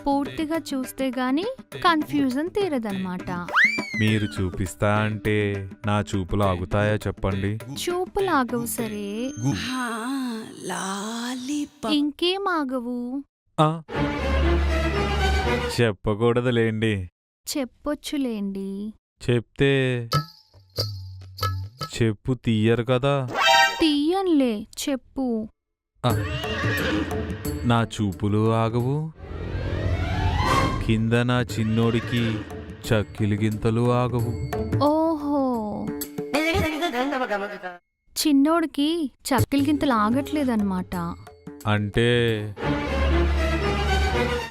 పూర్తిగా చూస్తే గాని కన్ఫ్యూజన్ తీరదన్నమాట. మీరు చూపిస్తా అంటే నా చూపులు ఆగుతాయా చెప్పండి? చూపులు ఆగవు సరే, ఇంకేం ఆగవు? ఆ, చెప్పకూడదులేండి. చెప్పొచ్చులేండి. చెప్తే చెప్పు తీయరు కదా. తీయన్లే, చెప్పు. ఆ, నా చూపులు ఆగవు, కింద నా చిన్నోడికి చక్కిలి గింతలు ఆగవు. ఓహో, చిన్నోడికి చక్కిలి గింతలు ఆగట్లేదన్నమాట. అంటే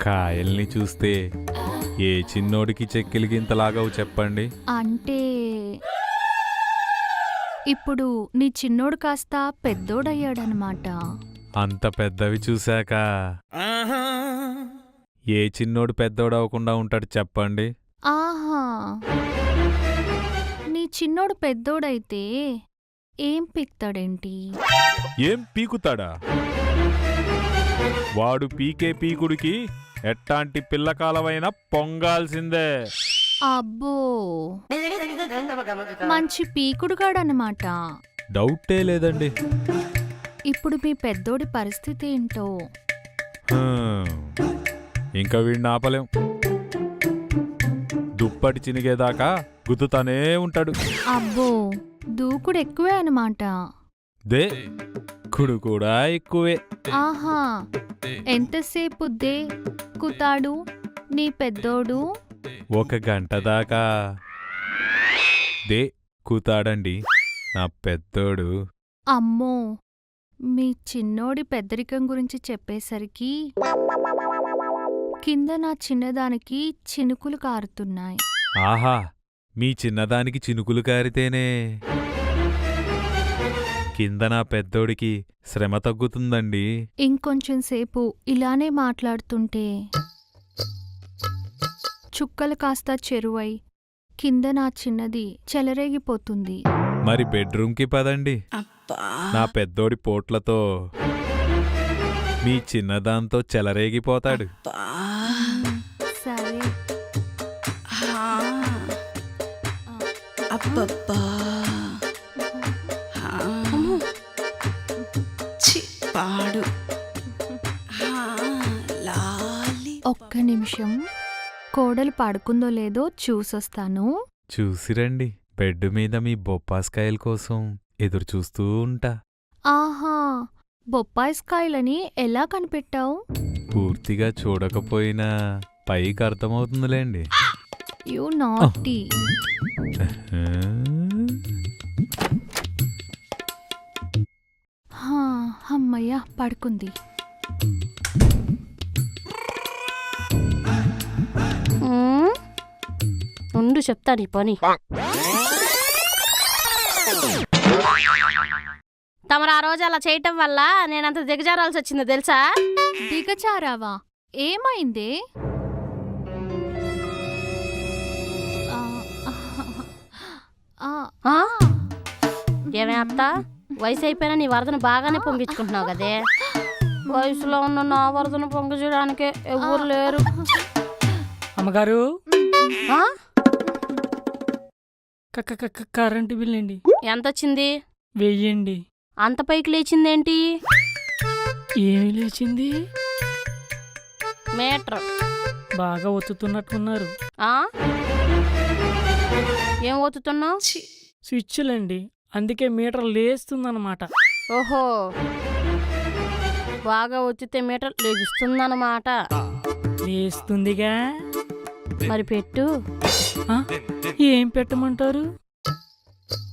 కాయల్ని చూస్తే ఏ చిన్నోడికి చెక్కిలి గింతలాగవు చెప్పండి? అంటే ఇప్పుడు నీ చిన్నోడు కాస్త పెద్దోడయ్యాడనమాట. అంత పెద్దవి చూశాక ఏ చిన్నోడు పెద్దోడవకుండా ఉంటాడు చెప్పండి? ఆహా, నీ చిన్నోడు పెద్దోడైతే ఏం పీక్తాడేంటి? ఏం పీకుతాడా? వాడు పీకే పీకుడికి ఎట్టాంటి పిల్లకాలమైనా పొంగాల్సిందే. అబ్బో, మంచి పీకుడుగాడనమాట. డౌటే లేదండి. ఇప్పుడు మీ పెద్దోడి పరిస్థితి ఏంటో? ఇంకా వీడిని ఆపలేం. దుప్పటి చినిగేదాకా గుద్దుతానే ఉంటాడు. అబ్బో, దూకుడు ఎక్కువే అనమాట. దే కుడు కూడా ఎక్కువే. ఆహా, ఎంతసేపు దే కుతాడు నీ పెద్దోడు? 1 గంట దాకా దే కూతాడండి నా పెద్దోడు. అమ్మో, మీ చిన్నోడి పెద్దరికం గురించి చెప్పేసరికి కింద నా చిన్నదానికి చినుకులు కారుతున్నాయి. ఆహా, మీ చిన్నదానికి చినుకులు కారితేనే కింద నా పెద్దోడికి శ్రమ తగ్గుతుందండి. ఇంకొంచెం సేపు ఇలానే మాట్లాడుతుంటే చుక్కలు కాస్త చెరువై కింద నా చిన్నది చెలరేగిపోతుంది. మరి బెడ్రూమ్కి పదండి. నా పెద్దోడి పోట్లతో మీ చిన్నదాంతో చెలరేగిపోతాడు. సరే. ఒక్క నిమిషం, కోడలు పడుకుందో లేదో చూసొస్తాను. చూసిరండి. బెడ్ మీద మీ బొప్పాస్కాయల కోసం ఎదురు చూస్తూ ఉంటా. ఆహా, బొప్పాయిస్కాయలని ఎలా కనిపెట్టావు? పూర్తిగా చూడకపోయినా పైకి అర్థమవుతుందిలేండి. You naughty. అమ్మయ్య, పడుకుంది. ఉండు చెప్తా నీ పని. తమరు ఆ రోజు అలా చేయటం వల్ల నేనంత దిగజారాల్సి వచ్చిందో తెలుసా? దిగజారావా? ఏమైందే? ఏమే అత్త, వయసు అయిపోయినా నీ వరదను బాగానే పొంగించుకుంటున్నావు కదే. వయసులో ఉన్న నా వరదను పొంగించడానికే ఎవరు లేరు. అమ్మగారు, ఆ? కరెంటు బిల్ అండి. ఎంత వచ్చింది? 1000 అండి. అంత పైకి లేచిందేంటి? ఏమి లేచింది? మీటర్ బాగా ఒత్తుతున్నట్టున్నారు. ఏం ఒత్తుతున్నావు? స్విచ్లండి, అందుకే మీటర్ లేస్తుందన్నమాట. ఓహో, బాగా ఒత్తితే మీటర్ లెగుస్తుందన్నమాట. లేస్తుందిగా. మరి పెట్టు. ఏం పెట్టమంటారు?